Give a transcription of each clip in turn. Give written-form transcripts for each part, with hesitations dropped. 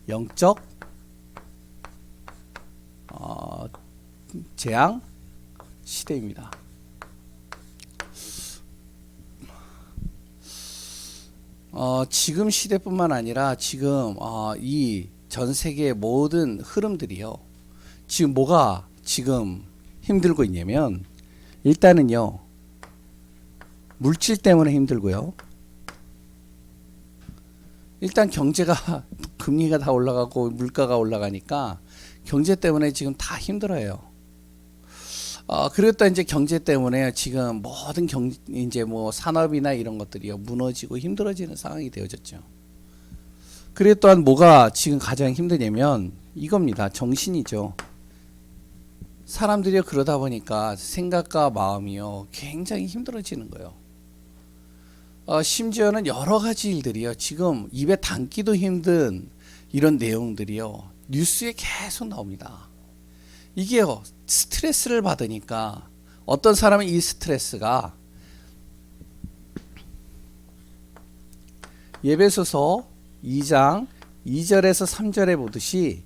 영적 재앙 시대입니다. 지금 시대뿐만 아니라 지금 이 전 세계의 모든 흐름들이요. 지금 뭐가 지금 힘들고 있냐면 일단은요. 물질 때문에 힘들고요. 일단 경제가 금리가 다 올라가고 물가가 올라가니까 경제 때문에 지금 다 힘들어요. 그리고 또 이제 경제 때문에 지금 모든 이제 뭐 산업이나 이런 것들이요 무너지고 힘들어지는 상황이 되어졌죠. 그리고 또한 뭐가 지금 가장 힘드냐면 이겁니다. 정신이죠. 사람들이 그러다 보니까 생각과 마음이요 굉장히 힘들어지는 거예요. 심지어는 여러 가지 일들이요 지금 입에 담기도 힘든 이런 내용들이요 뉴스에 계속 나옵니다. 이게요 스트레스를 받으니까 어떤 사람은 이 스트레스가 예배소서 2장 2절에서 3절에 보듯이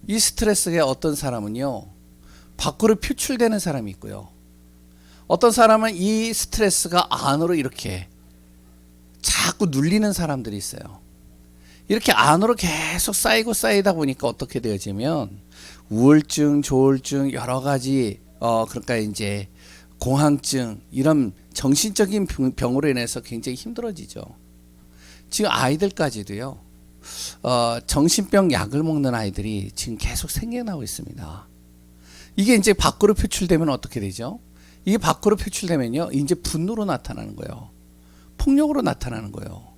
이 스트레스가 어떤 사람은요 밖으로 표출되는 사람이 있고요. 어떤 사람은 이 스트레스가 안으로 이렇게 자꾸 눌리는 사람들이 있어요. 이렇게 안으로 계속 쌓이고 쌓이다 보니까 어떻게 되어지면 우울증, 조울증 여러 가지 그러니까 이제 공황증 이런 정신적인 병으로 인해서 굉장히 힘들어지죠. 지금 아이들까지도요. 정신병 약을 먹는 아이들이 지금 계속 생겨나고 있습니다. 이게 이제 밖으로 표출되면 어떻게 되죠? 이게 밖으로 표출되면요. 이제 분노로 나타나는 거예요. 폭력으로 나타나는 거예요.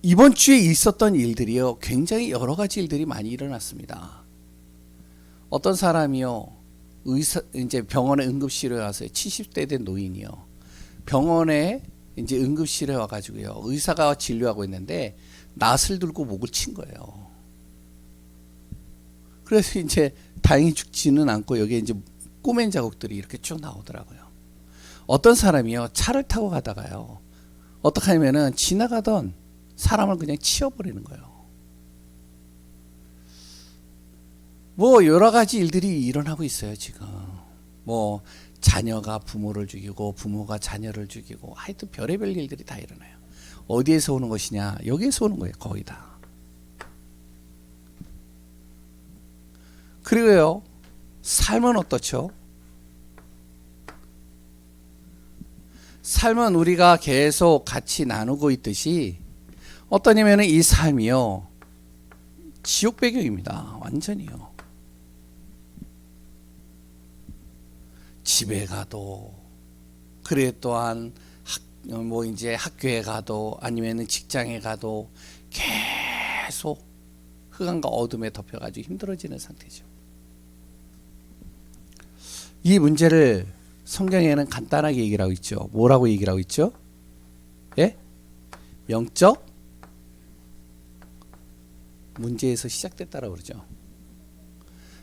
이번 주에 있었던 일들이요. 굉장히 여러 가지 일들이 많이 일어났습니다. 어떤 사람이요. 이제 병원에 응급실에 와서 70대 된 노인이요. 병원에 이제 응급실에 와가지고요. 의사가 진료하고 있는데 낫을 들고 목을 친 거예요. 그래서 이제 다행히 죽지는 않고 여기에 이제 꼬맨 자국들이 이렇게 쭉 나오더라고요. 어떤 사람이요. 차를 타고 가다가요. 어떻게 하면은 지나가던 사람을 그냥 치워버리는 거예요. 뭐 여러 가지 일들이 일어나고 있어요. 지금 뭐 자녀가 부모를 죽이고 부모가 자녀를 죽이고 하여튼 별의별 일들이 다 일어나요. 어디에서 오는 것이냐? 여기에서 오는 거예요. 거의 다. 그리고요. 삶은 어떻죠? 삶은 우리가 계속 같이 나누고 있듯이 어떠냐면 이 삶이요. 지옥 배경입니다. 완전히요. 집에 가도 그래 또한 뭐 이제 학교에 가도 아니면은 직장에 가도 계속 흑암과 어둠에 덮여가지고 힘들어지는 상태죠. 이 문제를 성경에는 간단하게 얘기를 하고 있죠. 뭐라고 얘기를 하고 있죠? 예? 영적 문제에서 시작됐다라고 그러죠.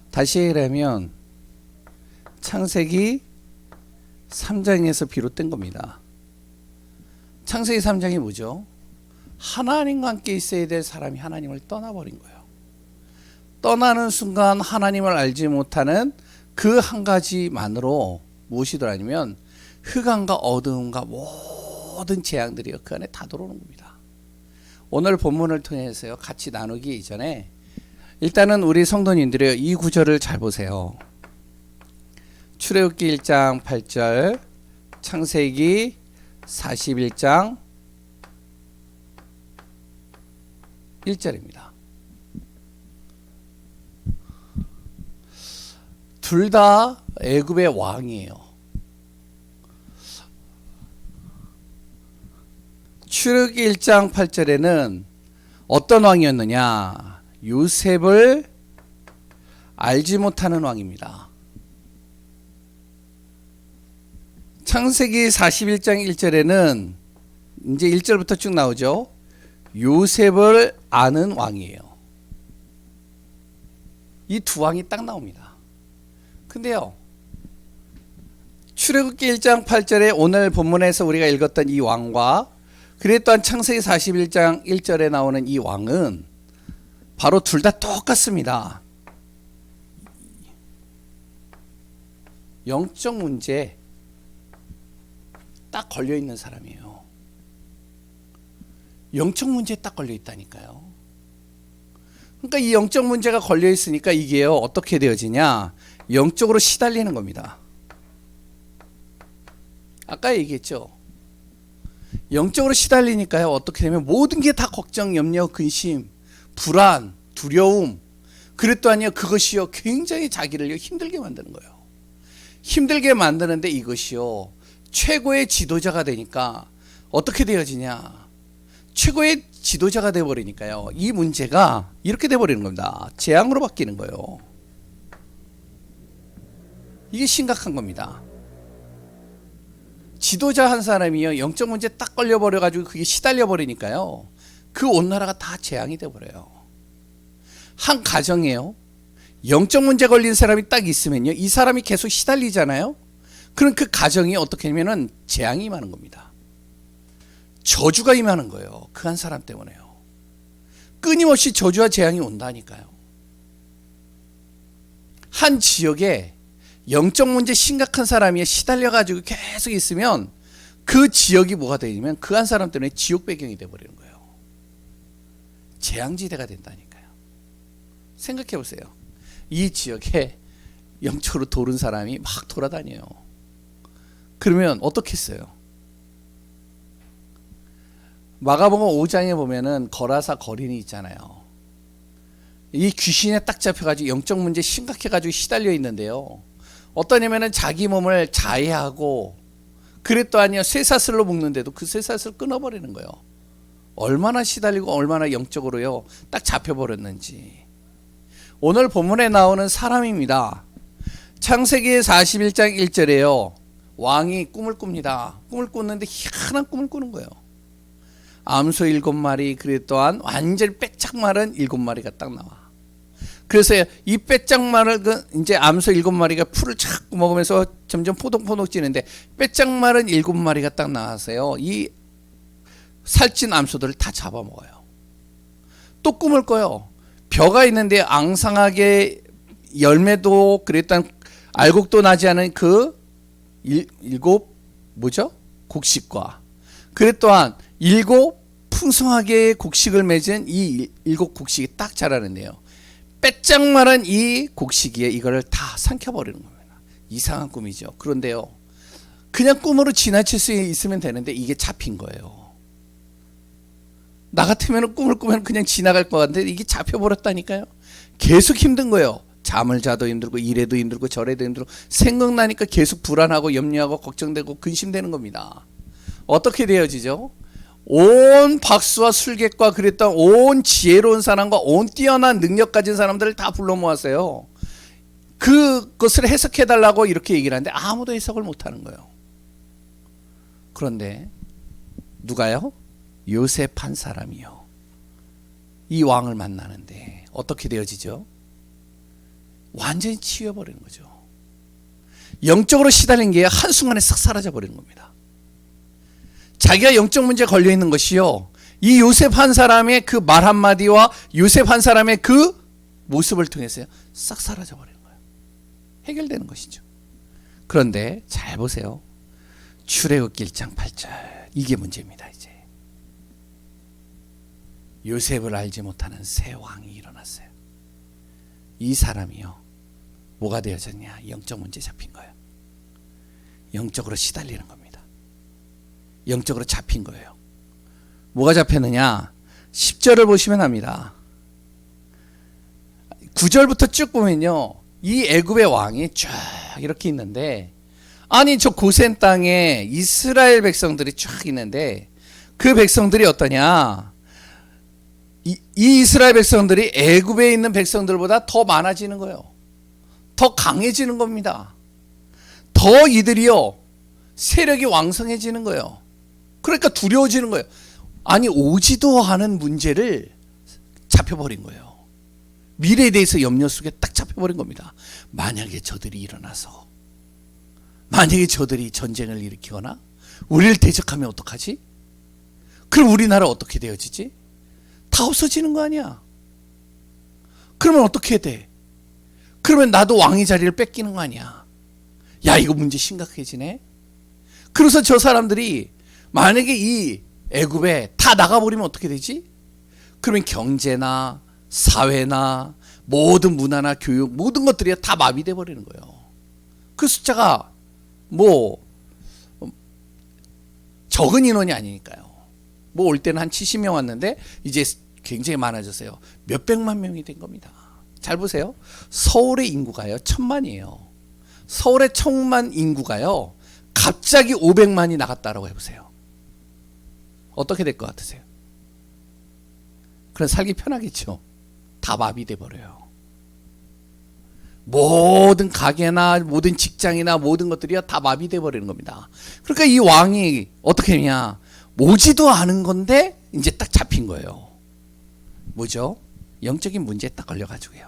다시 얘기하면 창세기 3장에서 비롯된 겁니다. 창세기 3장이 뭐죠? 하나님과 함께 있어야 될 사람이 하나님을 떠나버린 거예요. 떠나는 순간 하나님을 알지 못하는 그 한 가지만으로 무엇이더라냐면 흑암과 어두움과 모든 재앙들이 그 안에 다 들어오는 겁니다. 오늘 본문을 통해서 같이 나누기 이전에 일단은 우리 성도님들이 이 구절을 잘 보세요. 출애굽기 1장 8절, 창세기 41장 1절입니다. 둘 다 애굽의 왕이에요. 출애굽기 1장 8절에는 어떤 왕이었느냐? 요셉을 알지 못하는 왕입니다. 창세기 41장 1절에는 이제 1절부터 쭉 나오죠. 요셉을 아는 왕이에요. 이 두 왕이 딱 나옵니다. 근데요. 출애굽기 1장 8절에 오늘 본문에서 우리가 읽었던 이 왕과 그리고 또한 창세기 41장 1절에 나오는 이 왕은 바로 둘 다 똑같습니다. 영적 문제 딱 걸려 있는 사람이에요. 영적 문제에 딱 걸려 있다니까요. 그러니까 이 영적 문제가 걸려 있으니까 이게요, 어떻게 되어지냐? 영적으로 시달리는 겁니다. 아까 얘기했죠. 영적으로 시달리니까요, 어떻게 되면 모든 게 다 걱정, 염려, 근심, 불안, 두려움, 그랬더니요, 그것이요, 굉장히 자기를 힘들게 만드는 거예요. 힘들게 만드는데 이것이요, 최고의 지도자가 되니까 어떻게 되어지냐? 최고의 지도자가 되어버리니까요, 이 문제가 이렇게 되어버리는 겁니다. 재앙으로 바뀌는 거예요. 이게 심각한 겁니다. 지도자 한 사람이요, 영적 문제 딱 걸려버려가지고 그게 시달려버리니까요, 그 온 나라가 다 재앙이 되어버려요. 한 가정에요, 영적 문제 걸린 사람이 딱 있으면요, 이 사람이 계속 시달리잖아요. 그럼 그 가정이 어떻게 되면은 재앙이 임하는 겁니다. 저주가 임하는 거예요. 그 한 사람 때문에요. 끊임없이 저주와 재앙이 온다니까요. 한 지역에 영적 문제 심각한 사람이 시달려가지고 계속 있으면 그 지역이 뭐가 되냐면 그 한 사람 때문에 지옥 배경이 돼버리는 거예요. 재앙지대가 된다니까요. 생각해 보세요. 이 지역에 영적으로 도른 사람이 막 돌아다녀요. 그러면 어떻겠어요? 마가복음 5장에 보면은 거라사 거린이 있잖아요. 이 귀신에 딱 잡혀가지고 영적 문제 심각해가지고 시달려 있는데요, 어떠냐면은 자기 몸을 자해하고 그랬더니요, 쇠사슬로 묶는데도 그 쇠사슬 끊어버리는 거예요. 얼마나 시달리고 얼마나 영적으로요 딱 잡혀버렸는지. 오늘 본문에 나오는 사람입니다. 창세기 41장 1절에요 왕이 꿈을 꿉니다. 꿈을 꿨는데 희한한 꿈을 꾸는 거예요. 암소 7마리, 그리고 또한 완전히 빼짝 마른 7마리가 딱 나와. 그래서 이 빼짝 마른 이제 암소 7마리가 풀을 자꾸 먹으면서 점점 포동포동 찌는데 빼짝 마른 7마리가 딱 나와서요, 이 살찐 암소들을 다 잡아먹어요. 또 꿈을 꿔요. 벼가 있는데 앙상하게 열매도 그랬던 알곡도 나지 않은 그 7 뭐죠? 곡식과, 그래 또한 7 풍성하게 곡식을 맺은 이 7 곡식이 딱 자라는데요, 빼짝 마른 이 곡식이에 이거를 다 삼켜버리는 겁니다. 이상한 꿈이죠. 그런데요, 그냥 꿈으로 지나칠 수 있으면 되는데 이게 잡힌 거예요. 나 같으면 꿈을 꾸면 그냥 지나갈 것 같은데 이게 잡혀버렸다니까요. 계속 힘든 거예요. 잠을 자도 힘들고 이래도 힘들고 저래도 힘들고 생각나니까 계속 불안하고 염려하고 걱정되고 근심되는 겁니다. 어떻게 되어지죠? 온 박수와 술객과 그랬던 온 지혜로운 사람과 온 뛰어난 능력 가진 사람들을 다 불러 모았어요. 그것을 해석해달라고 이렇게 얘기를 하는데 아무도 해석을 못하는 거예요. 그런데 누가요? 요셉 한 사람이요, 이 왕을 만나는데 어떻게 되어지죠? 완전히 치워버리는 거죠. 영적으로 시달린 게 한순간에 싹 사라져버리는 겁니다. 자기가 영적 문제에 걸려있는 것이요, 이 요셉 한 사람의 그 말 한마디와 요셉 한 사람의 그 모습을 통해서요 싹 사라져버리는 거예요. 해결되는 것이죠. 그런데 잘 보세요. 출애굽기 1장 8절, 이게 문제입니다. 이제 요셉을 알지 못하는 새 왕이 일어났어요. 이 사람이요, 뭐가 되어졌냐? 영적 문제 잡힌 거예요. 영적으로 시달리는 겁니다. 영적으로 잡힌 거예요. 뭐가 잡혔느냐? 10절을 보시면 합니다. 9절부터 쭉 보면요, 이 애굽의 왕이 쫙 이렇게 있는데, 아니 저 고센 땅에 이스라엘 백성들이 쫙 있는데 그 백성들이 어떠냐? 이 이스라엘 백성들이 애굽에 있는 백성들보다 더 많아지는 거예요. 더 강해지는 겁니다. 더 이들이요 세력이 왕성해지는 거예요. 그러니까 두려워지는 거예요. 아니 오지도 않은 문제를 잡혀버린 거예요. 미래에 대해서 염려 속에 딱 잡혀버린 겁니다. 만약에 저들이 일어나서, 만약에 저들이 전쟁을 일으키거나 우리를 대적하면 어떡하지? 그럼 우리나라 어떻게 되어지지? 다 없어지는 거 아니야. 그러면 어떻게 돼? 그러면 나도 왕의 자리를 뺏기는 거 아니야. 야, 이거 문제 심각해지네. 그래서 저 사람들이 만약에 이 애굽에 다 나가버리면 어떻게 되지? 그러면 경제나 사회나 모든 문화나 교육 모든 것들이 다 마비돼 버리는 거예요. 그 숫자가 뭐 적은 인원이 아니니까요. 뭐 올 때는 한 70명 왔는데 이제 굉장히 많아졌어요. 몇백만 명이 된 겁니다. 잘 보세요. 서울의 인구가요 1000만이에요. 서울의 1000만 인구가요 갑자기 500만이 나갔다라고 해보세요. 어떻게 될 것 같으세요? 그럼 살기 편하겠죠. 다 마비돼 버려요. 모든 가게나 모든 직장이나 모든 것들이 다 마비돼 버리는 겁니다. 그러니까 이 왕이 어떻게 했냐? 오지도 않은 건데 이제 딱 잡힌 거예요. 뭐죠? 영적인 문제에 딱 걸려가지고요.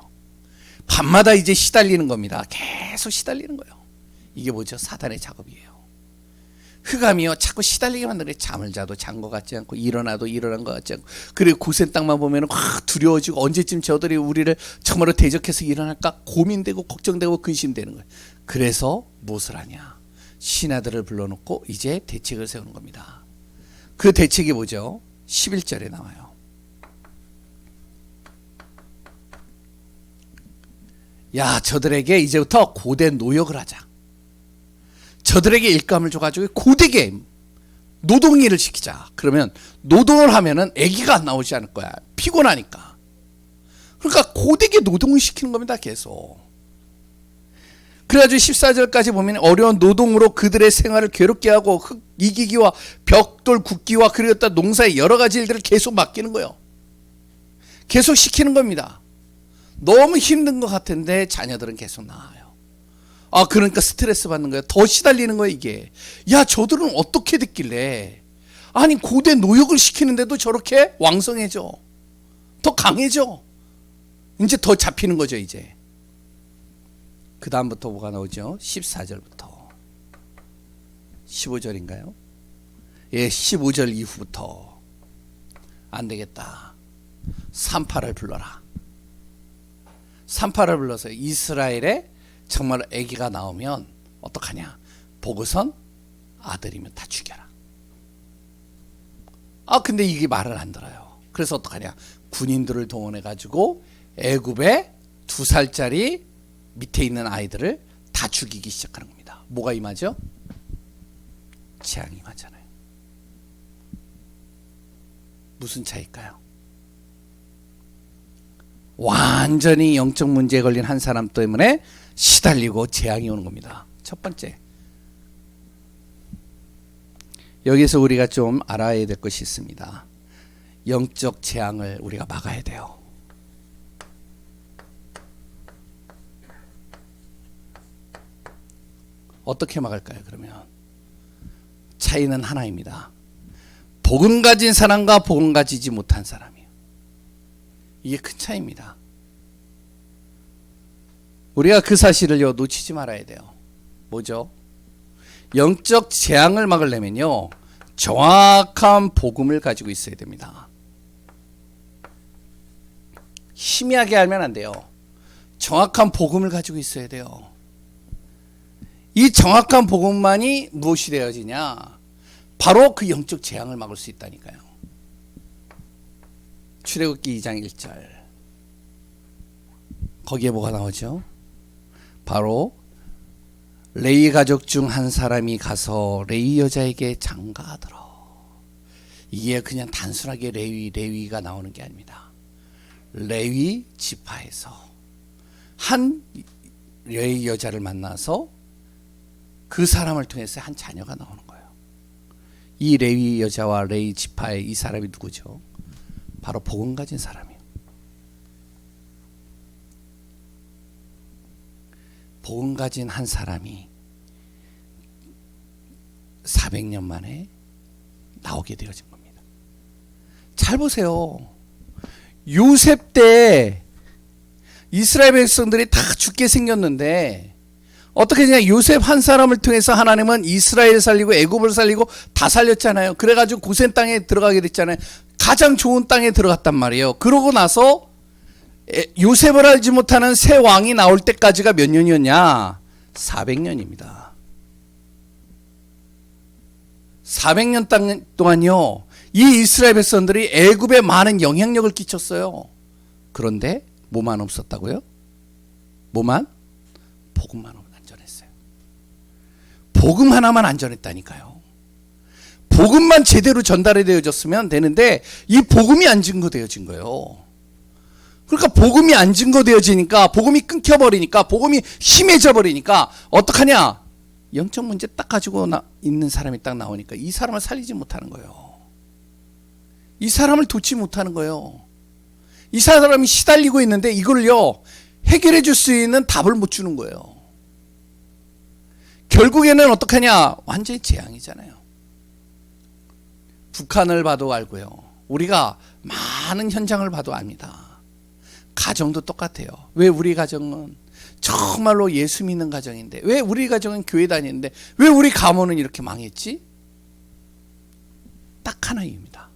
밤마다 이제 시달리는 겁니다. 계속 시달리는 거예요. 이게 뭐죠? 사단의 작업이에요. 흑암이요 자꾸 시달리게 만드는. 잠을 자도 잔 것 같지 않고 일어나도 일어난 것 같지 않고, 그리고 고센 땅만 보면 확 두려워지고 언제쯤 저들이 우리를 정말로 대적해서 일어날까 고민되고 걱정되고 근심되는 거예요. 그래서 무엇을 하냐? 신하들을 불러놓고 이제 대책을 세우는 겁니다. 그 대책이 뭐죠? 11절에 나와요. 야, 저들에게 이제부터 고된 노역을 하자. 저들에게 일감을 줘가지고 고되게 노동일을 시키자. 그러면 노동을 하면은 아기가 안 나오지 않을 거야. 피곤하니까. 그러니까 고되게 노동을 시키는 겁니다. 계속. 그래가지고 14절까지 보면 어려운 노동으로 그들의 생활을 괴롭게 하고 흙 이기기와 벽돌 굽기와 그리고 또 농사의 여러 가지 일들을 계속 맡기는 거예요. 계속 시키는 겁니다. 너무 힘든 것 같은데 자녀들은 계속 나아요. 아, 그러니까 스트레스 받는 거예요. 더 시달리는 거예요, 이게. 야, 저들은 어떻게 됐길래? 아니, 고대 노역을 시키는데도 저렇게 왕성해져. 더 강해져. 이제 더 잡히는 거죠, 이제. 그 다음부터 뭐가 나오죠? 14절부터. 15절인가요? 예, 15절 이후부터. 안 되겠다. 산파를 불러라. 산파를 불러서 이스라엘에 정말 아기가 나오면 어떡하냐? 보고선 아들이면 다 죽여라. 아, 근데 이게 말을 안 들어요. 그래서 어떡하냐? 군인들을 동원해 가지고 애굽에 2살짜리 밑에 있는 아이들을 다 죽이기 시작하는 겁니다. 뭐가 임하죠? 재앙이 임하잖아요. 무슨 차이일까요? 완전히 영적 문제에 걸린 한 사람 때문에 시달리고 재앙이 오는 겁니다. 첫 번째, 여기서 우리가 좀 알아야 될 것이 있습니다. 영적 재앙을 우리가 막아야 돼요. 어떻게 막을까요? 그러면 차이는 하나입니다. 복음 가진 사람과 복음 가지지 못한 사람이에요. 이게 큰 차이입니다. 우리가 그 사실을요 놓치지 말아야 돼요. 뭐죠? 영적 재앙을 막으려면요 정확한 복음을 가지고 있어야 됩니다. 희미하게 알면 안 돼요. 정확한 복음을 가지고 있어야 돼요. 이 정확한 복음만이 무엇이 되어지냐? 바로 그 영적 재앙을 막을 수 있다니까요. 출애굽기 2장 1절. 거기에 뭐가 나오죠? 바로 레위 가족 중 한 사람이 가서 레위 여자에게 장가들어. 이게 그냥 단순하게 레위가 나오는 게 아닙니다. 레위 지파에서 한 레위 여자를 만나서 그 사람을 통해서 한 자녀가 나오는 거예요. 이 레위 여자와 레위 지파의 이 사람이 누구죠? 바로 복음 가진 사람이에요. 복음 가진 한 사람이 400년 만에 나오게 되어진 겁니다. 잘 보세요. 요셉 때 이스라엘 백성들이 다 죽게 생겼는데 어떻게 그냥 요셉 한 사람을 통해서 하나님은 이스라엘 살리고 애굽을 살리고 다 살렸잖아요. 그래가지고 고센 땅에 들어가게 됐잖아요. 가장 좋은 땅에 들어갔단 말이에요. 그러고 나서 요셉을 알지 못하는 새 왕이 나올 때까지가 몇 년이었냐? 400년입니다. 400년 동안요, 이 이스라엘 백성들이 애굽에 많은 영향력을 끼쳤어요. 그런데 뭐만 없었다고요? 뭐만? 복음만 안전했어요. 복음 하나만 안전했다니까요. 복음만 제대로 전달이 되어졌으면 되는데 이 복음이 안 증거되어진 거예요. 그러니까 복음이 안 증거되어지니까, 복음이 끊겨버리니까, 복음이 심해져 버리니까 어떡하냐? 영적 문제 딱 가지고 있는 사람이 딱 나오니까 이 사람을 살리지 못하는 거예요. 이 사람을 돕지 못하는 거예요. 이 사람이 시달리고 있는데 이걸요, 해결해 줄 수 있는 답을 못 주는 거예요. 결국에는 어떡하냐? 완전히 재앙이잖아요. 북한을 봐도 알고요, 우리가 많은 현장을 봐도 압니다. 가정도 똑같아요. 왜 우리 가정은 정말로 예수 믿는 가정인데, 왜 우리 가정은 교회 다니는데 왜 우리 가문은 이렇게 망했지? 딱 하나 이유입니다.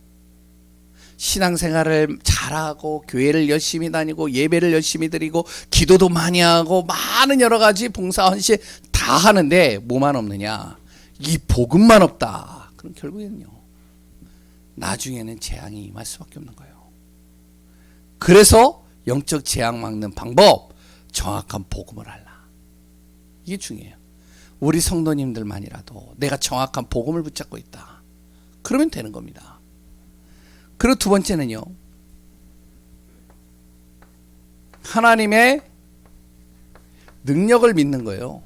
신앙생활을 잘하고 교회를 열심히 다니고 예배를 열심히 드리고 기도도 많이 하고 많은 여러 가지 봉사 헌신 다 하는데 뭐만 없느냐? 이 복음만 없다. 그럼 결국에는요, 나중에는 재앙이 임할 수밖에 없는 거예요. 그래서 영적 재앙 막는 방법, 정확한 복음을 알라. 이게 중요해요. 우리 성도님들만이라도 내가 정확한 복음을 붙잡고 있다, 그러면 되는 겁니다. 그리고 두 번째는요, 하나님의 능력을 믿는 거예요.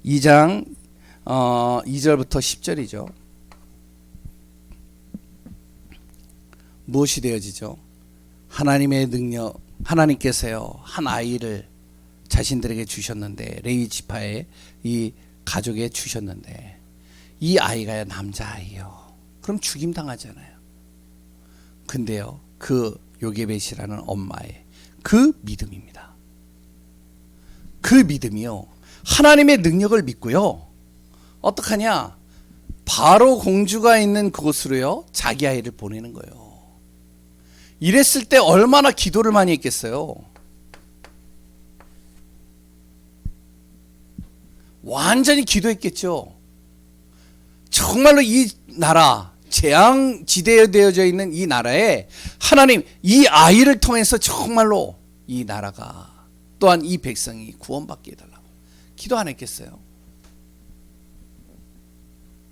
이 장 2절부터 10절이죠. 무엇이 되어지죠? 하나님의 능력, 하나님께서요, 한 아이를 자신들에게 주셨는데, 레위 지파의 이 가족에 주셨는데, 이 아이가 남자아이요. 그럼 죽임 당하잖아요. 근데요, 그 요게벳이라는 엄마의 그 믿음입니다. 그 믿음이요, 하나님의 능력을 믿고요, 어떡하냐? 바로 공주가 있는 그곳으로요, 자기 아이를 보내는 거예요. 이랬을 때 얼마나 기도를 많이 했겠어요. 완전히 기도했겠죠. 정말로 이 나라, 재앙지대에 되어져 있는 이 나라에 하나님, 이 아이를 통해서 정말로 이 나라가, 또한 이 백성이 구원받게 해달라고 기도 안 했겠어요.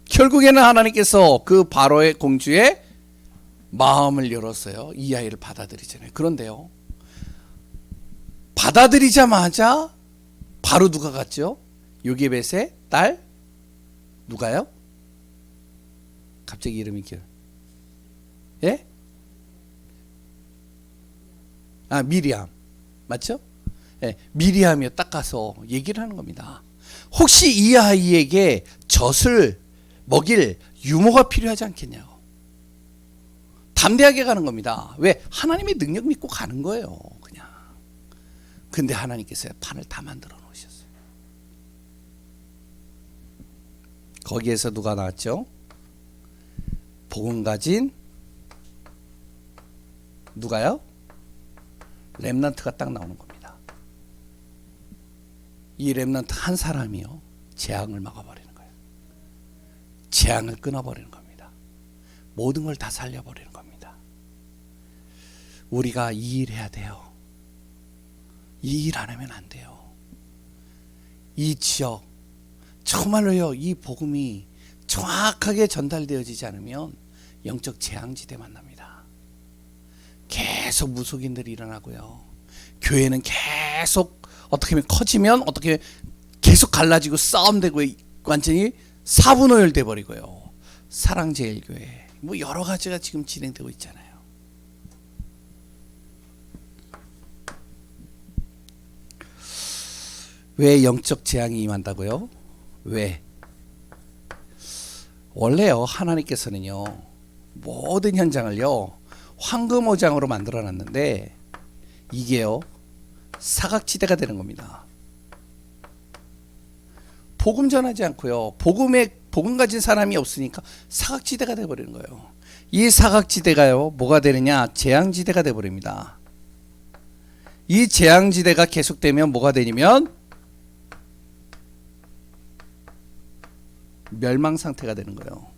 결국에는 하나님께서 그 바로의 공주의 마음을 열었어요. 이 아이를 받아들이잖아요. 그런데요, 받아들이자마자 바로 누가 갔죠? 요게벳의 딸 누가요? 갑자기 이름이 기억. 예? 아, 미리암 맞죠? 예, 미리암이요. 딱 가서 얘기를 하는 겁니다. 혹시 이 아이에게 젖을 먹일 유모가 필요하지 않겠냐고. 담대하게 가는 겁니다. 왜? 하나님의 능력 믿고 가는 거예요, 그냥. 근데 하나님께서 판을 다 만들어 놓으셨어요. 거기에서 누가 나왔죠? 복음 가진 누가요? 렘넌트가 딱 나오는 겁니다. 이 렘넌트 한 사람이요, 재앙을 막아버리는 거예요. 재앙을 끊어버리는 겁니다. 모든 걸 다 살려버리는 겁니다. 우리가 이 일 해야 돼요. 이 일 안 하면 안 돼요. 이 지역 정말로요, 이 복음이 정확하게 전달되어지지 않으면 영적 재앙지대 만납니다. 계속 무속인들이 일어나고요, 교회는 계속 어떻게 하면 커지면 어떻게 계속 갈라지고 싸움되고 완전히 사분오열돼 버리고요. 사랑제일교회 뭐 여러 가지가 지금 진행되고 있잖아요. 왜 영적 재앙이 임한다고요? 왜? 원래요, 하나님께서는요, 모든 현장을요, 황금오장으로 만들어 놨는데 이게요, 사각지대가 되는 겁니다. 복음 전하지 않고요, 복음의 복음 가진 사람이 없으니까 사각지대가 돼버리는 거예요. 이 사각지대가요 뭐가 되느냐, 재앙지대가 돼버립니다. 이 재앙지대가 계속되면 뭐가 되냐면 멸망상태가 되는 거예요.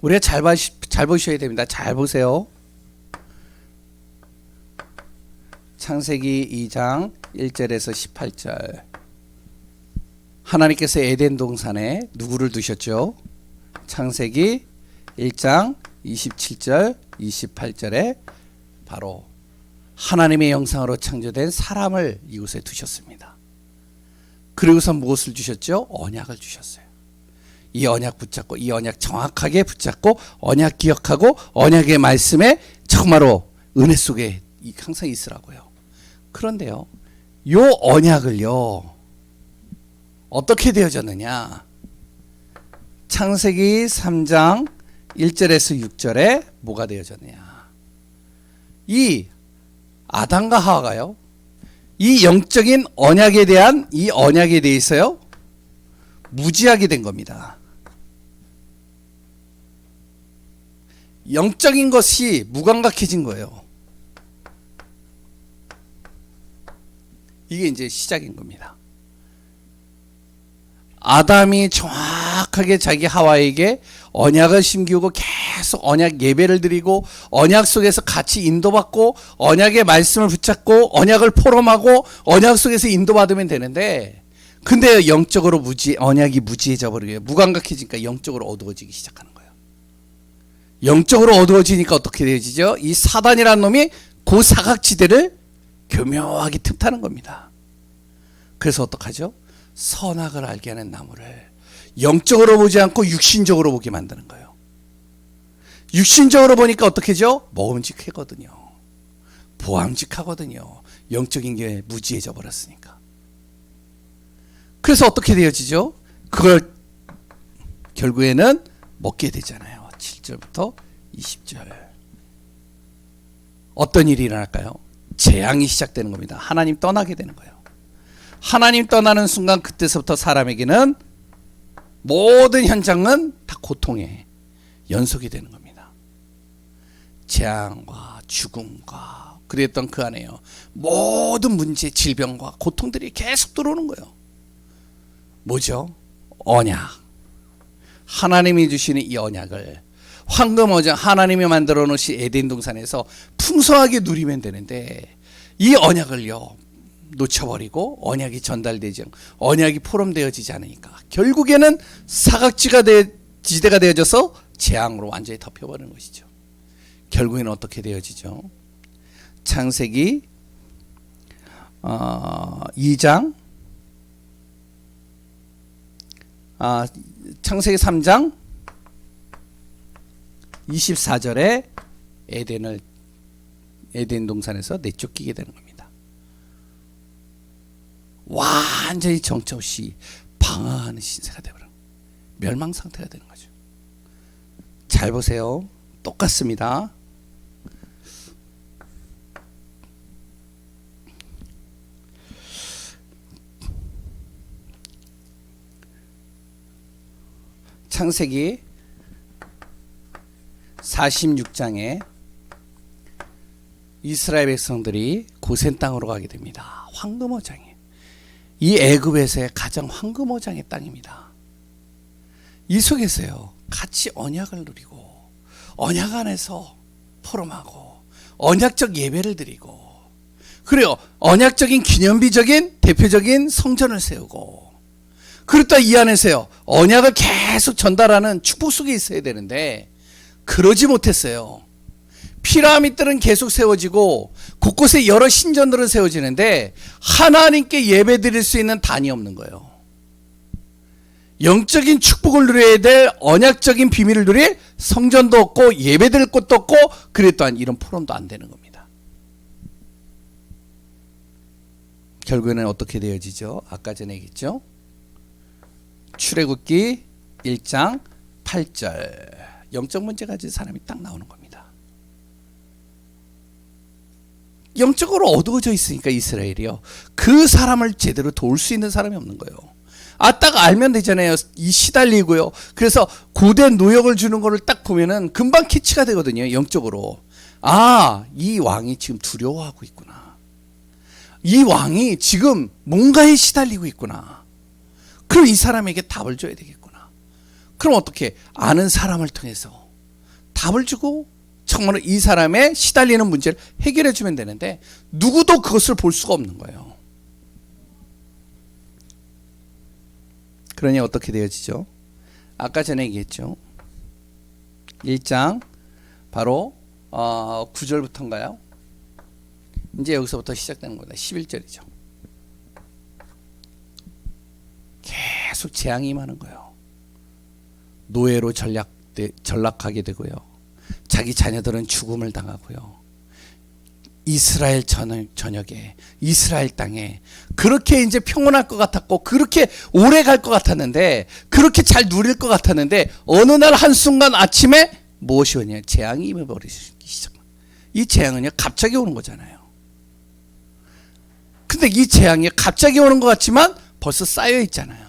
우리가 잘 보셔야 됩니다. 잘 보세요. 창세기 2장 1절에서 18절. 하나님께서 에덴 동산에 누구를 두셨죠? 창세기 1장 27절 28절에 바로 하나님의 형상으로 창조된 사람을 이곳에 두셨습니다. 그리고서 무엇을 주셨죠? 언약을 주셨어요. 이 언약 붙잡고, 이 언약 정확하게 붙잡고, 언약 기억하고, 언약의 말씀에 정말로 은혜 속에 항상 있으라고요. 그런데요, 요 언약을요 어떻게 되어졌느냐? 창세기 3장 1절에서 6절에 뭐가 되어졌느냐? 이 아담과 하와가요, 이 영적인 언약에 대한 이 언약에 대해서요 무지하게 된 겁니다. 영적인 것이 무감각해진 거예요. 이게 이제 시작인 겁니다. 아담이 정확하게 자기 하와에게 언약을 심기우고 계속 언약 예배를 드리고 언약 속에서 같이 인도받고 언약의 말씀을 붙잡고 언약을 포럼하고 언약 속에서 인도받으면 되는데, 근데 영적으로 언약이 무지해져 버리게 무감각해지니까 영적으로 어두워지기 시작하는 거예요. 영적으로 어두워지니까 어떻게 되어지죠? 이 사단이라는 놈이 그 사각지대를 교묘하게 틈타는 겁니다. 그래서 어떡하죠? 선악을 알게 하는 나무를 영적으로 보지 않고 육신적으로 보게 만드는 거예요. 육신적으로 보니까 어떻게죠? 먹음직하거든요. 보암직하거든요. 영적인 게 무지해져 버렸으니까. 그래서 어떻게 되어지죠? 그걸 결국에는 먹게 되잖아요. 7절부터 20절. 어떤 일이 일어날까요? 재앙이 시작되는 겁니다. 하나님 떠나게 되는 거예요. 하나님 떠나는 순간 그때서부터 사람에게는 모든 현장은 다 고통의 연속이 되는 겁니다. 재앙과 죽음과 그랬던 그 안에요, 모든 문제, 질병과 고통들이 계속 들어오는 거예요. 뭐죠? 언약. 하나님이 주시는 이 언약을 황금 어장, 하나님이 만들어 놓으신 에덴 동산에서 풍성하게 누리면 되는데, 이 언약을요 놓쳐버리고 언약이 전달되지 않고 언약이 포럼되어지지 않으니까 결국에는 사각지대가 되어져서 재앙으로 완전히 덮여버리는 것이죠. 결국에는 어떻게 되어지죠? 창세기 2장 창세기 3장 24절에 에덴 동산에서 내쫓기게 되는 겁니다. 완전히 정처 없이 방황하는 신세가 되어버려 멸망 상태가 되는 거죠. 잘 보세요. 똑같습니다. 창세기 46장에 이스라엘 백성들이 고센 땅으로 가게 됩니다. 황금어장에, 이 애굽에서의 가장 황금어장의 땅입니다. 이 속에서요 같이 언약을 누리고 언약 안에서 포럼하고 언약적 예배를 드리고, 그래요 언약적인 기념비적인 대표적인 성전을 세우고, 그렇다 이 안에서요 언약을 계속 전달하는 축복 속에 있어야 되는데 그러지 못했어요. 피라미드는 계속 세워지고 곳곳에 여러 신전들은 세워지는데 하나님께 예배 드릴 수 있는 단이 없는 거예요. 영적인 축복을 누려야 될 언약적인 비밀을 누릴 성전도 없고 예배 드릴 곳도 없고, 그래 또한 이런 포럼도 안 되는 겁니다. 결국에는 어떻게 되어지죠? 아까 전에 얘기했죠? 출애굽기 1장 8절, 영적 문제 가진 사람이 딱 나오는 겁니다. 영적으로 어두워져 있으니까 이스라엘이요 그 사람을 제대로 도울 수 있는 사람이 없는 거예요. 딱 알면 되잖아요. 이 시달리고요. 그래서 고된 노역을 주는 거를 딱 보면은 금방 캐치가 되거든요. 영적으로. 이 왕이 지금 두려워하고 있구나. 이 왕이 지금 뭔가에 시달리고 있구나. 그럼 이 사람에게 답을 줘야 되겠구나. 그럼 어떻게? 아는 사람을 통해서 답을 주고 정말로 이 사람의 시달리는 문제를 해결해 주면 되는데 누구도 그것을 볼 수가 없는 거예요. 그러니 어떻게 되어지죠? 아까 전에 얘기했죠. 1장 바로 9절부터인가요? 이제 여기서부터 시작되는 겁니다. 11절이죠. 계속 재앙이 임하는 거예요. 노예로 전락하게 되고요. 자기 자녀들은 죽음을 당하고요. 이스라엘 전역에 이스라엘 땅에 그렇게 이제 평온할 것 같았고 그렇게 오래 갈 것 같았는데 그렇게 잘 누릴 것 같았는데 어느 날 한순간 아침에 무엇이 오냐? 재앙이 임해버리기 시작. 이 재앙은요 갑자기 오는 거잖아요. 근데 이 재앙이 갑자기 오는 것 같지만 벌써 쌓여 있잖아요.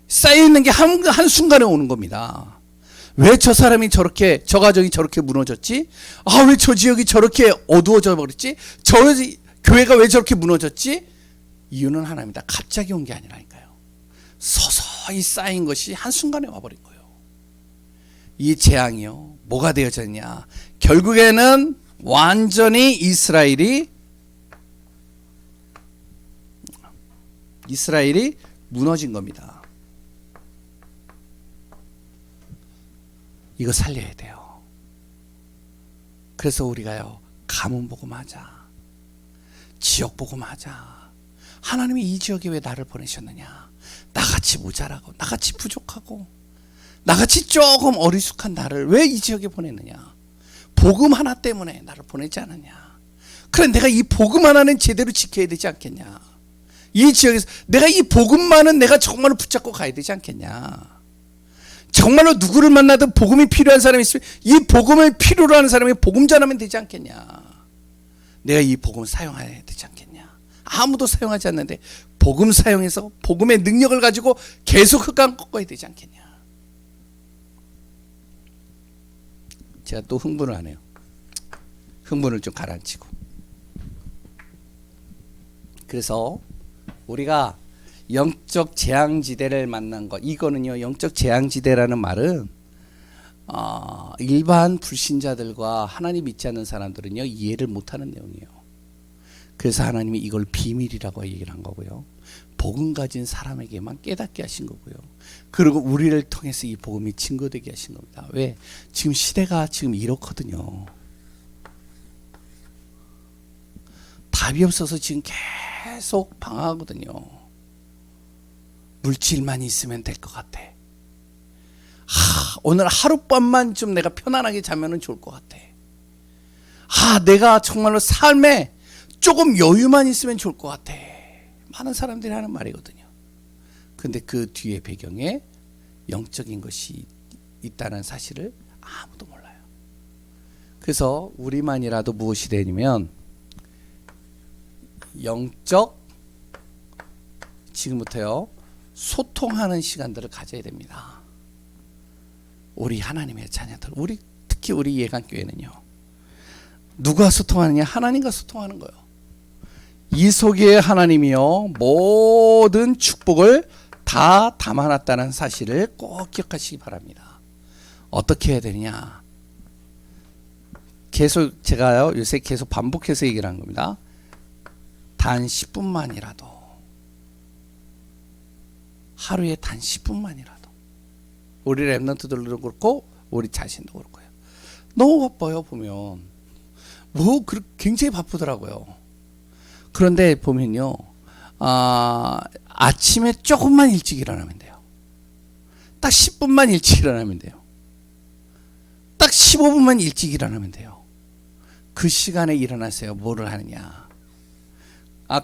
쌓여 있는 게 한순간에 오는 겁니다. 왜 저 사람이 저렇게, 저 가정이 저렇게 무너졌지? 왜 저 지역이 저렇게 어두워져 버렸지? 저 교회가 왜 저렇게 무너졌지? 이유는 하나입니다. 갑자기 온 게 아니라니까요. 서서히 쌓인 것이 한순간에 와버린 거예요. 이 재앙이요. 뭐가 되어졌냐? 결국에는 완전히 이스라엘이 무너진 겁니다. 이거 살려야 돼요. 그래서 우리가요 가문 복음하자, 지역 복음하자. 하나님이 이 지역에 왜 나를 보내셨느냐? 나같이 모자라고, 나같이 부족하고, 나같이 조금 어리숙한 나를 왜 이 지역에 보냈느냐? 복음 하나 때문에 나를 보내지 않았냐? 그래 내가 이 복음 하나는 제대로 지켜야 되지 않겠냐? 이 지역에서 내가 이 복음만은 내가 정말로 붙잡고 가야 되지 않겠냐? 정말로 누구를 만나든 복음이 필요한 사람이 있으면 이 복음을 필요로 하는 사람이 복음 전하면 되지 않겠냐? 내가 이 복음을 사용해야 되지 않겠냐? 아무도 사용하지 않는데 복음 사용해서 복음의 능력을 가지고 계속 흑암 꺾어야 되지 않겠냐? 제가 또 흥분을 하네요. 흥분을 좀 가라앉히고. 그래서 우리가 영적 재앙지대를 만난 것, 이거는요 영적 재앙지대라는 말은 일반 불신자들과 하나님 믿지 않는 사람들은요 이해를 못하는 내용이에요. 그래서 하나님이 이걸 비밀이라고 얘기를 한 거고요. 복음 가진 사람에게만 깨닫게 하신 거고요. 그리고 우리를 통해서 이 복음이 증거되게 하신 겁니다. 왜? 지금 시대가 지금 이렇거든요. 답이 없어서 지금 계속 방황하거든요. 물질만 있으면 될 것 같아. 오늘 하룻밤만 좀 내가 편안하게 자면 좋을 것 같아. 내가 정말로 삶에 조금 여유만 있으면 좋을 것 같아. 많은 사람들이 하는 말이거든요. 근데 그 뒤에 배경에 영적인 것이 있다는 사실을 아무도 몰라요. 그래서 우리만이라도 무엇이 되냐면 영적 지금부터요 소통하는 시간들을 가져야 됩니다. 우리 하나님의 자녀들, 특히 우리 예강교회는요 누가 소통하느냐? 하나님과 소통하는 거예요. 이 속에 하나님이요 모든 축복을 다 담아놨다는 사실을 꼭 기억하시기 바랍니다. 어떻게 해야 되느냐? 계속 제가요 요새 계속 반복해서 얘기를 하는 겁니다. 단 10분만이라도 하루에 단 10분만이라도 우리 랩런트들도 그렇고 우리 자신도 그렇고요. 너무 바빠요. 보면 굉장히 바쁘더라고요. 그런데 보면요 아침에 조금만 일찍 일어나면 돼요. 딱 10분만 일찍 일어나면 돼요. 딱 15분만 일찍 일어나면 돼요. 그 시간에 일어나세요. 뭐를 하느냐?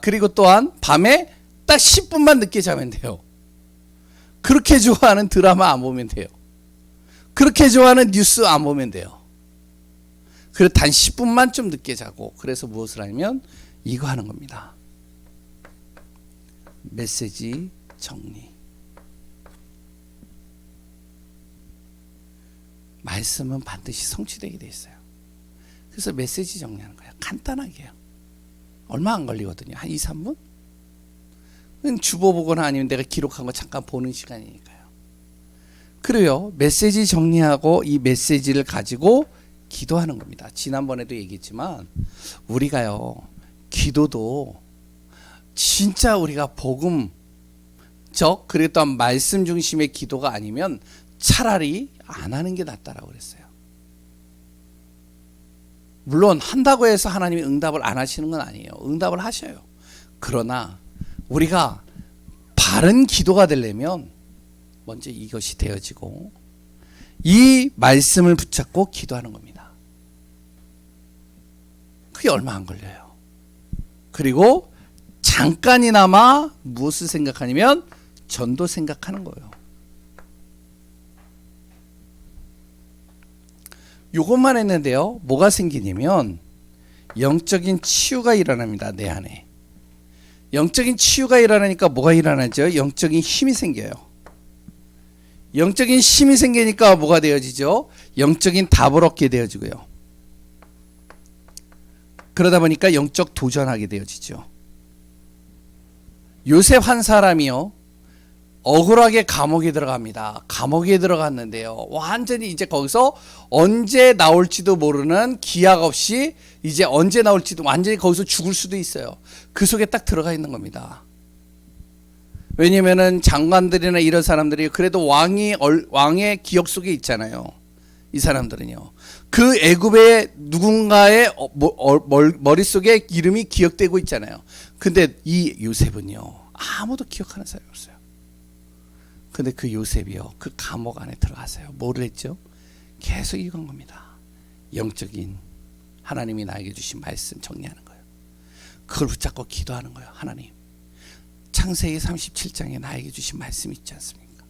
그리고 또한 밤에 딱 10분만 늦게 자면 돼요. 그렇게 좋아하는 드라마 안 보면 돼요. 그렇게 좋아하는 뉴스 안 보면 돼요. 그리고 단 10분만 좀 늦게 자고, 그래서 무엇을 하냐면 이거 하는 겁니다. 메시지 정리. 말씀은 반드시 성취되게 돼 있어요. 그래서 메시지 정리하는 거예요. 간단하게요. 얼마 안 걸리거든요. 한 2, 3분? 주보 보거나 아니면 내가 기록한 거 잠깐 보는 시간이니까요. 그래요. 메시지 정리하고 이 메시지를 가지고 기도하는 겁니다. 지난번에도 얘기했지만 우리가요, 기도도 진짜 우리가 복음적, 그리고 또 말씀 중심의 기도가 아니면 차라리 안 하는 게 낫다라고 그랬어요. 물론 한다고 해서 하나님이 응답을 안 하시는 건 아니에요. 응답을 하셔요. 그러나 우리가 바른 기도가 되려면 먼저 이것이 되어지고 이 말씀을 붙잡고 기도하는 겁니다. 그게 얼마 안 걸려요. 그리고 잠깐이나마 무엇을 생각하냐면 전도 생각하는 거예요. 이것만 했는데요, 뭐가 생기냐면 영적인 치유가 일어납니다. 내 안에 영적인 치유가 일어나니까 뭐가 일어나죠? 영적인 힘이 생겨요. 영적인 힘이 생기니까 뭐가 되어지죠? 영적인 답을 얻게 되어지고요. 그러다 보니까 영적 도전하게 되어지죠. 요셉 한 사람이요, 억울하게 감옥에 들어갑니다. 감옥에 들어갔는데요, 완전히 이제 거기서 언제 나올지도 모르는 기약 없이 이제 언제 나올지도, 완전히 거기서 죽을 수도 있어요. 그 속에 딱 들어가 있는 겁니다. 왜냐면은 장관들이나 이런 사람들이 그래도 왕의 기억 속에 있잖아요. 이 사람들은요, 그 애굽의 누군가의 머릿속에 이름이 기억되고 있잖아요. 근데 이 요셉은요, 아무도 기억하는 사람이 없어요. 근데 그 요셉이요, 그 감옥 안에 들어가서요, 뭐를 했죠? 계속 이건 겁니다. 영적인 하나님이 나에게 주신 말씀 정리하는 거예요. 그걸 붙잡고 기도하는 거예요. 하나님, 창세기 37장에 나에게 주신 말씀이 있지 않습니까?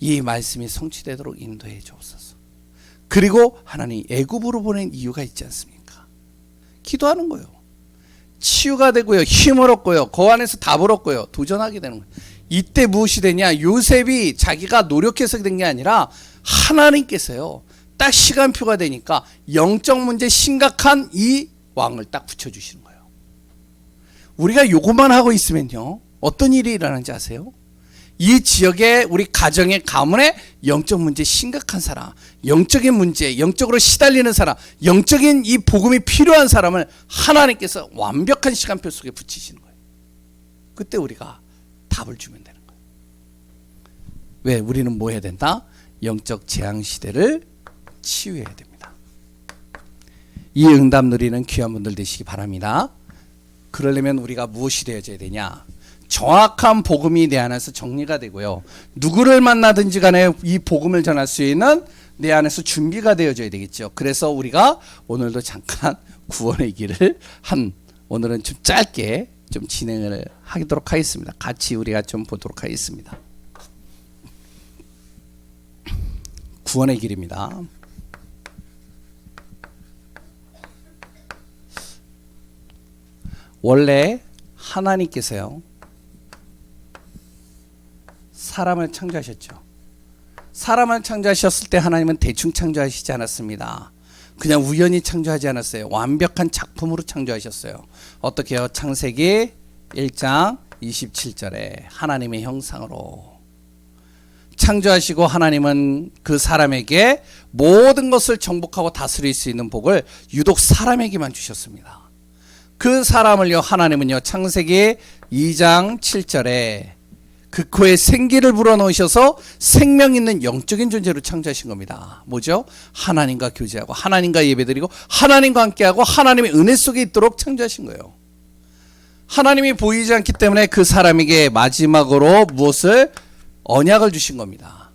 이 말씀이 성취되도록 인도해 주옵소서. 그리고 하나님, 애굽으로 보낸 이유가 있지 않습니까? 기도하는 거예요. 치유가 되고요, 힘을 얻고요, 그 안에서 답을 얻고요, 도전하게 되는 거예요. 이때 무엇이 되냐? 요셉이 자기가 노력해서 된 게 아니라 하나님께서요, 딱 시간표가 되니까 영적 문제 심각한 이 왕을 딱 붙여주시는 거예요. 우리가 요것만 하고 있으면요, 어떤 일이 일어나는지 아세요? 이 지역에, 우리 가정의 가문에 영적 문제 심각한 사람, 영적인 문제, 영적으로 시달리는 사람, 영적인 이 복음이 필요한 사람을 하나님께서 완벽한 시간표 속에 붙이시는 거예요. 그때 우리가 답을 주면 되는 거예요. 왜? 우리는 뭐 해야 된다? 영적 재앙 시대를 치유해야 됩니다. 이 응답 누리는 귀한 분들 되시기 바랍니다. 그러려면 우리가 무엇이 되어져야 되냐? 정확한 복음이 내 안에서 정리가 되고요, 누구를 만나든지 간에 이 복음을 전할 수 있는 내 안에서 준비가 되어져야 되겠죠. 그래서 우리가 오늘도 잠깐 구원의 길을 오늘은 좀 짧게 좀 진행을 하도록 하겠습니다. 같이 우리가 좀 보도록 하겠습니다. 구원의 길입니다. 원래 하나님께서요, 사람을 창조하셨죠. 사람을 창조하셨을 때 하나님은 대충 창조하시지 않았습니다. 그냥 우연히 창조하지 않았어요. 완벽한 작품으로 창조하셨어요. 어떻게 해요? 창세기 1장 27절에 하나님의 형상으로 창조하시고, 하나님은 그 사람에게 모든 것을 정복하고 다스릴 수 있는 복을 유독 사람에게만 주셨습니다. 그 사람을요, 하나님은요, 창세기 2장 7절에 그 코에 생기를 불어넣으셔서 생명 있는 영적인 존재로 창조하신 겁니다. 뭐죠? 하나님과 교제하고 하나님과 예배드리고 하나님과 함께하고 하나님의 은혜 속에 있도록 창조하신 거예요. 하나님이 보이지 않기 때문에 그 사람에게 마지막으로 무엇을? 언약을 주신 겁니다.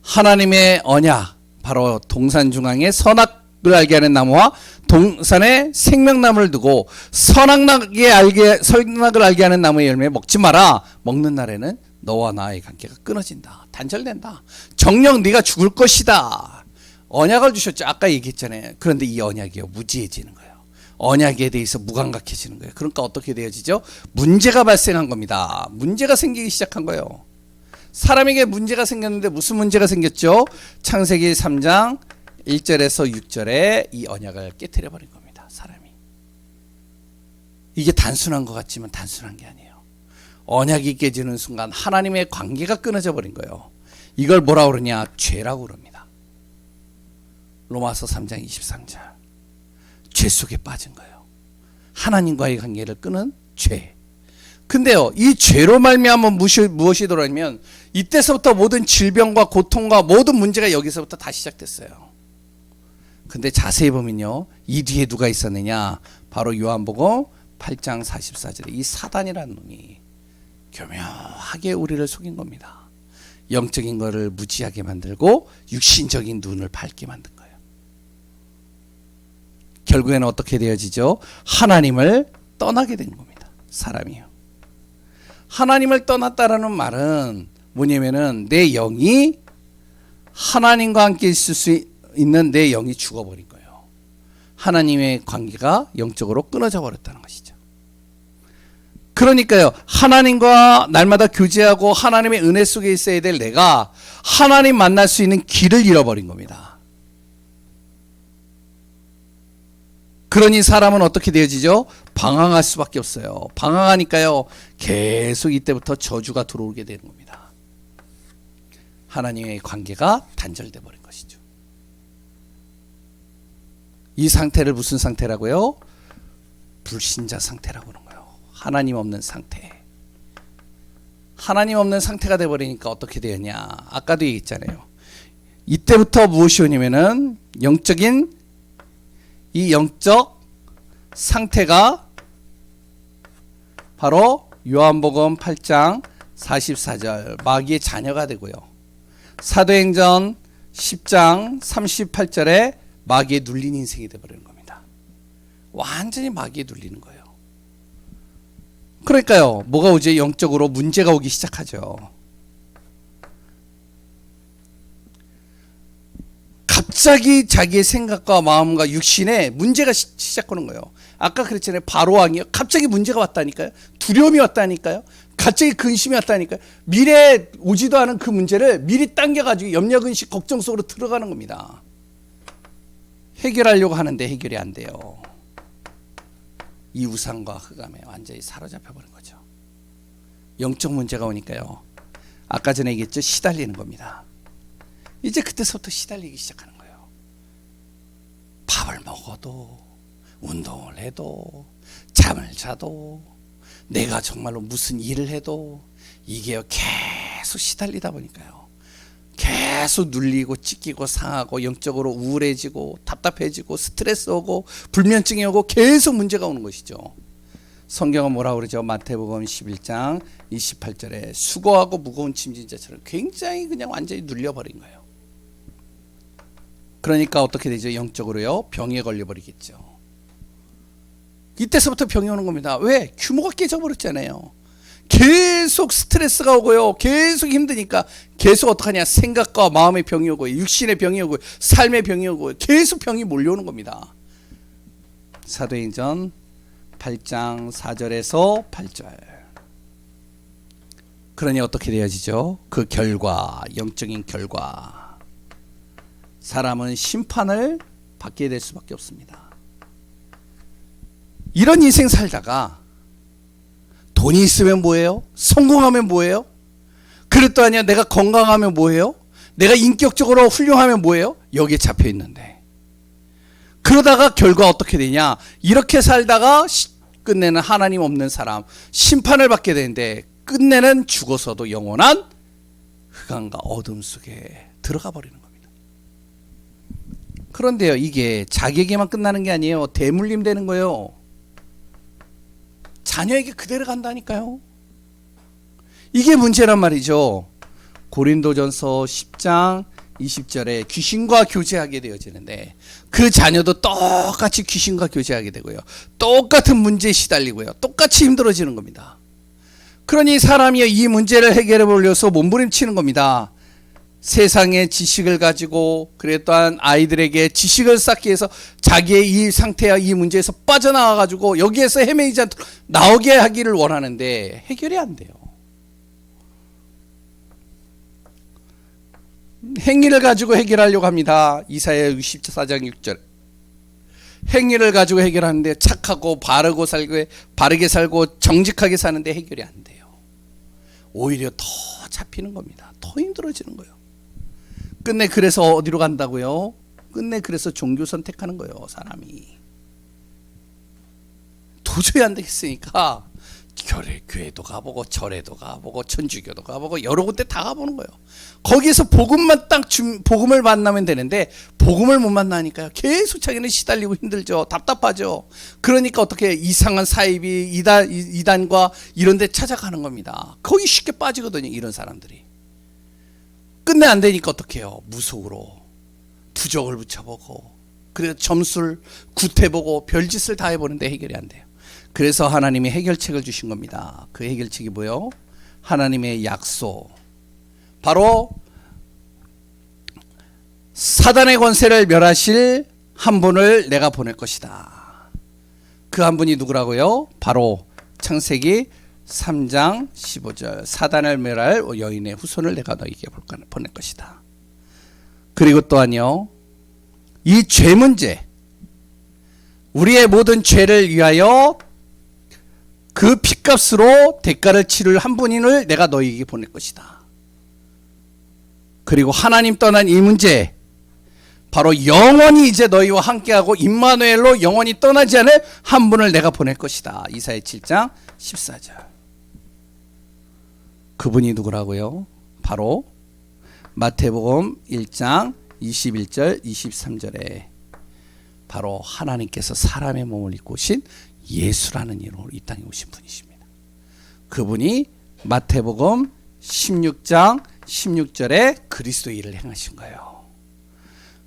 하나님의 언약, 바로 동산 중앙에 선악을 알게 하는 나무와 동산에 생명나무를 두고 선악을 알게 하는 나무의 열매 먹지 마라. 먹는 날에는 너와 나의 관계가 끊어진다. 단절된다. 정녕 네가 죽을 것이다. 언약을 주셨죠. 아까 얘기했잖아요. 그런데 이 언약이요, 무지해지는 거예요. 언약에 대해서 무감각해지는 거예요. 그러니까 어떻게 되어지죠? 문제가 발생한 겁니다. 문제가 생기기 시작한 거예요. 사람에게 문제가 생겼는데 무슨 문제가 생겼죠? 창세기 3장 1절에서 6절에 이 언약을 깨트려 버린 겁니다. 사람이. 이게 단순한 것 같지만 단순한 게 아니에요. 언약이 깨지는 순간 하나님의 관계가 끊어져 버린 거예요. 이걸 뭐라 그러냐? 죄라고 그럽니다. 로마서 3장 23절. 죄 속에 빠진 거예요. 하나님과의 관계를 끊은 죄. 근데요, 이 죄로 말미암아 무엇이 돌아오냐면 이때서부터 모든 질병과 고통과 모든 문제가 여기서부터 다 시작됐어요. 근데 자세히 보면요, 이 뒤에 누가 있었느냐? 바로 요한복음 8장 44절에 이 사단이라는 놈이 교묘하게 우리를 속인 겁니다. 영적인 거를 무지하게 만들고 육신적인 눈을 밝게 만든 거예요. 결국에는 어떻게 되어지죠? 하나님을 떠나게 된 겁니다. 사람이요. 하나님을 떠났다라는 말은 뭐냐면은 내 영이 하나님과 함께 있을 수 있는 내 영이 죽어버린 거예요. 하나님의 관계가 영적으로 끊어져 버렸다는 것이죠. 그러니까요, 하나님과 날마다 교제하고 하나님의 은혜 속에 있어야 될 내가 하나님 만날 수 있는 길을 잃어버린 겁니다. 그러니 사람은 어떻게 되어지죠? 방황할 수밖에 없어요. 방황하니까요, 계속 이때부터 저주가 들어오게 되는 겁니다. 하나님의 관계가 단절돼 버린 것이죠. 이 상태를 무슨 상태라고요? 불신자 상태라고 그러는 거예요. 하나님 없는 상태. 하나님 없는 상태가 돼버리니까 어떻게 되었냐? 아까도 얘기했잖아요. 이때부터 무엇이 오냐면은 이 영적 상태가 바로 요한복음 8장 44절 마귀의 자녀가 되고요. 사도행전 10장 38절에 마귀에 눌린 인생이 되어버리는 겁니다. 완전히 마귀에 눌리는 거예요. 그러니까요, 뭐가 오지? 영적으로 문제가 오기 시작하죠. 갑자기 자기의 생각과 마음과 육신에 문제가 시작하는 거예요. 아까 그랬잖아요. 바로 왕이요. 갑자기 문제가 왔다니까요. 두려움이 왔다니까요. 갑자기 근심이 왔다니까요. 미래에 오지도 않은 그 문제를 미리 당겨가지고 염려, 근심, 걱정 속으로 들어가는 겁니다. 해결하려고 하는데 해결이 안 돼요. 이 우상과 흑암에 완전히 사로잡혀 버린 거죠. 영적 문제가 오니까요, 아까 전에 얘기했죠. 시달리는 겁니다. 이제 그때서부터 시달리기 시작하는 거예요. 밥을 먹어도, 운동을 해도, 잠을 자도, 내가 정말로 무슨 일을 해도 이게 계속 시달리다 보니까요, 계속 눌리고 찢기고 상하고 영적으로 우울해지고 답답해지고 스트레스 오고 불면증이 오고 계속 문제가 오는 것이죠. 성경은 뭐라고 그러죠? 마태복음 11장 28절에 수고하고 무거운 짐진 자처럼 굉장히 그냥 완전히 눌려버린 거예요. 그러니까 어떻게 되죠? 영적으로요, 병에 걸려버리겠죠. 이때서부터 병이 오는 겁니다. 왜? 규모가 깨져버렸잖아요. 계속 스트레스가 오고요, 계속 힘드니까 계속 어떡하냐? 생각과 마음의 병이 오고, 육신의 병이 오고, 삶의 병이 오고, 계속 병이 몰려오는 겁니다. 사도행전 8장 4절에서 8절. 그러니 어떻게 되어지죠? 그 결과, 영적인 결과, 사람은 심판을 받게 될 수밖에 없습니다. 이런 인생 살다가 돈이 있으면 뭐예요? 성공하면 뭐예요? 그릇도 아니야. 내가 건강하면 뭐예요? 내가 인격적으로 훌륭하면 뭐예요? 여기에 잡혀 있는데, 그러다가 결과 어떻게 되냐? 이렇게 살다가 끝내는 하나님 없는 사람, 심판을 받게 되는데 끝내는 죽어서도 영원한 흑암과 어둠 속에 들어가 버리는 겁니다. 그런데요, 이게 자기에게만 끝나는 게 아니에요. 대물림 되는 거예요. 자녀에게 그대로 간다니까요. 이게 문제란 말이죠. 고린도전서 10장 20절에 귀신과 교제하게 되어지는데 그 자녀도 똑같이 귀신과 교제하게 되고요, 똑같은 문제에 시달리고요, 똑같이 힘들어지는 겁니다. 그러니 사람이 이 문제를 해결해 보려서 몸부림치는 겁니다. 세상의 지식을 가지고 그래 또한 아이들에게 지식을 쌓기 위해서 자기의 이 상태와 이 문제에서 빠져나와 가지고 여기에서 헤매이지 않도록 나오게 하기를 원하는데 해결이 안 돼요. 행위를 가지고 해결하려고 합니다. 이사야 64장 6절. 행위를 가지고 해결하는데 착하고 바르게 살고 정직하게 사는데 해결이 안 돼요. 오히려 더 잡히는 겁니다. 더 힘들어지는 거예요. 끝내 그래서 어디로 간다고요? 끝내 그래서 종교 선택하는 거예요. 사람이 도저히 안 되겠으니까 교회도 가보고 절에도 가보고 천주교도 가보고 여러 군데 다 가보는 거예요. 거기서 복음을 만나면 되는데 복음을 못 만나니까요. 계속 자기는 시달리고 힘들죠. 답답하죠. 그러니까 어떻게 이상한 사이비 이단과 이런 데 찾아가는 겁니다. 거기 쉽게 빠지거든요. 이런 사람들이. 끝내 안 되니까 어떻게 해요? 무속으로 부적을 붙여보고 그래서 점술 구태보고 별짓을 다 해보는데 해결이 안 돼요. 그래서 하나님이 해결책을 주신 겁니다. 그 해결책이 뭐예요? 하나님의 약속. 바로 사단의 권세를 멸하실 한 분을 내가 보낼 것이다. 그 한 분이 누구라고요? 바로 창세기 3장 15절. 사단을 멸할 여인의 후손을 내가 너에게 보낼 것이다. 그리고 또한요, 이 죄 문제, 우리의 모든 죄를 위하여 그 핏값으로 대가를 치를 한 분을 내가 너희에게 보낼 것이다. 그리고 하나님 떠난 이 문제, 바로 영원히 이제 너희와 함께하고 임마누엘로 영원히 떠나지 않을 한 분을 내가 보낼 것이다. 이사야 7장 14절. 그분이 누구라고요? 바로 마태복음 1장 21절 23절에 바로 하나님께서 사람의 몸을 입고 오신 예수라는 이름으로 이 땅에 오신 분이십니다. 그분이 마태복음 16장 16절에 그리스도의 일을 행하신 거예요.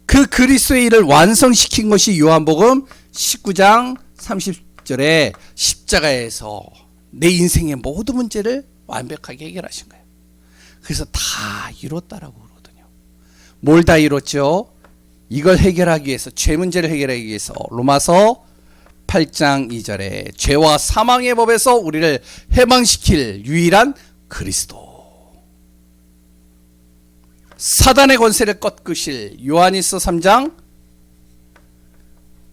그 그리스도의 일을 완성시킨 것이 요한복음 19장 30절에 십자가에서 내 인생의 모든 문제를 완벽하게 해결하신 거예요. 그래서 다 이뤘다라고 그러거든요. 뭘 다 이뤘죠? 이걸 해결하기 위해서, 죄 문제를 해결하기 위해서 로마서 8장 2절에 죄와 사망의 법에서 우리를 해방시킬 유일한 그리스도, 사단의 권세를 꺾으실 요한일서 3장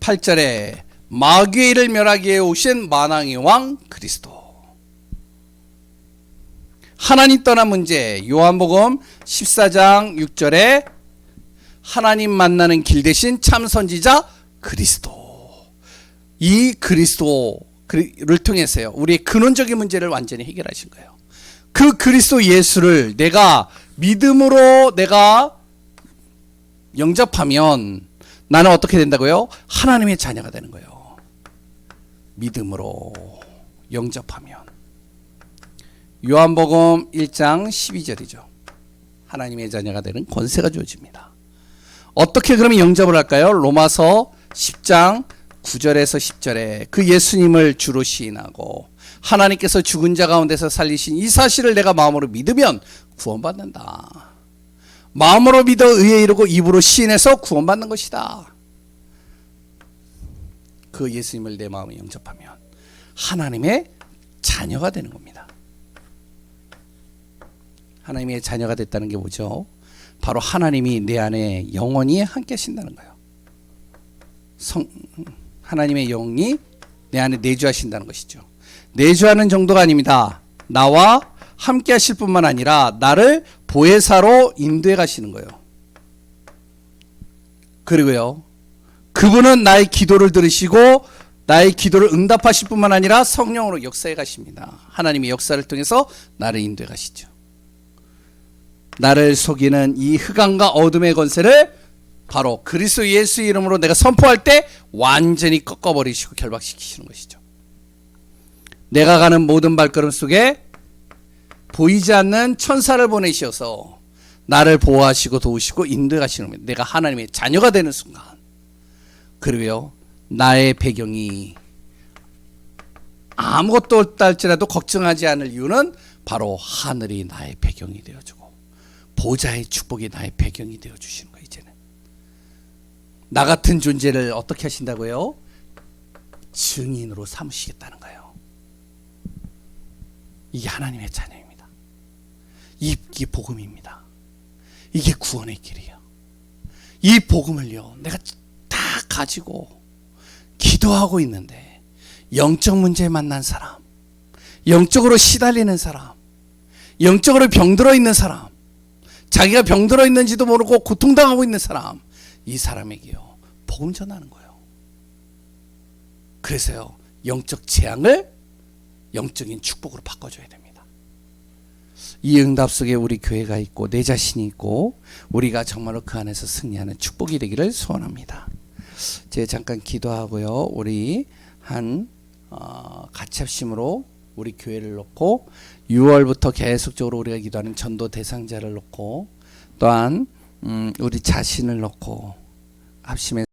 8절에 마귀의 일을 멸하기 위해 오신 만왕의 왕 그리스도, 하나님 떠난 문제 요한복음 14장 6절에 하나님 만나는 길 대신 참 선지자 그리스도, 이 그리스도를 통해서요 우리의 근원적인 문제를 완전히 해결하신 거예요. 그 그리스도 예수를 내가 믿음으로 내가 영접하면 나는 어떻게 된다고요? 하나님의 자녀가 되는 거예요. 믿음으로 영접하면. 요한복음 1장 12절이죠. 하나님의 자녀가 되는 권세가 주어집니다. 어떻게 그러면 영접을 할까요? 로마서 10장 9절에서 10절에 그 예수님을 주로 시인하고 하나님께서 죽은 자 가운데서 살리신 이 사실을 내가 마음으로 믿으면 구원받는다. 마음으로 믿어 의에 이르고 입으로 시인해서 구원받는 것이다. 그 예수님을 내 마음에 영접하면 하나님의 자녀가 되는 겁니다. 하나님의 자녀가 됐다는 게 뭐죠? 바로 하나님이 내 안에 영원히 함께 하신다는 거예요. 하나님의 영이 내 안에 내주하신다는 것이죠. 내주하는 정도가 아닙니다. 나와 함께 하실 뿐만 아니라 나를 보혜사로 인도해 가시는 거예요. 그리고요, 그분은 나의 기도를 들으시고 나의 기도를 응답하실 뿐만 아니라 성령으로 역사해 가십니다. 하나님의 역사를 통해서 나를 인도해 가시죠. 나를 속이는 이 흑암과 어둠의 권세를 바로 그리스도 예수 이름으로 내가 선포할 때 완전히 꺾어버리시고 결박시키시는 것이죠. 내가 가는 모든 발걸음 속에 보이지 않는 천사를 보내셔서 나를 보호하시고 도우시고 인도해 가시는 겁니다. 내가 하나님의 자녀가 되는 순간. 그리고요, 나의 배경이 아무것도 없다 할지라도 걱정하지 않을 이유는 바로 하늘이 나의 배경이 되어주고 보좌의 축복이 나의 배경이 되어 주시는 거예요. 이제는 나 같은 존재를 어떻게 하신다고요? 증인으로 삼으시겠다는 거예요. 이게 하나님의 자녀입니다. 이게 복음입니다. 이게 구원의 길이에요. 이 복음을요, 내가 다 가지고 기도하고 있는데 영적 문제에 만난 사람, 영적으로 시달리는 사람, 영적으로 병들어 있는 사람, 자기가 병들어 있는지도 모르고 고통당하고 있는 사람, 이 사람에게요 복음 전하는 거예요. 그래서요 영적 재앙을 영적인 축복으로 바꿔줘야 됩니다. 이 응답 속에 우리 교회가 있고 내 자신이 있고 우리가 정말로 그 안에서 승리하는 축복이 되기를 소원합니다. 제가 잠깐 기도하고요, 우리 같이 합심으로 우리 교회를 놓고 6월부터 계속적으로 우리가 기도하는 전도 대상자를 놓고 또한 우리 자신을 놓고 합심해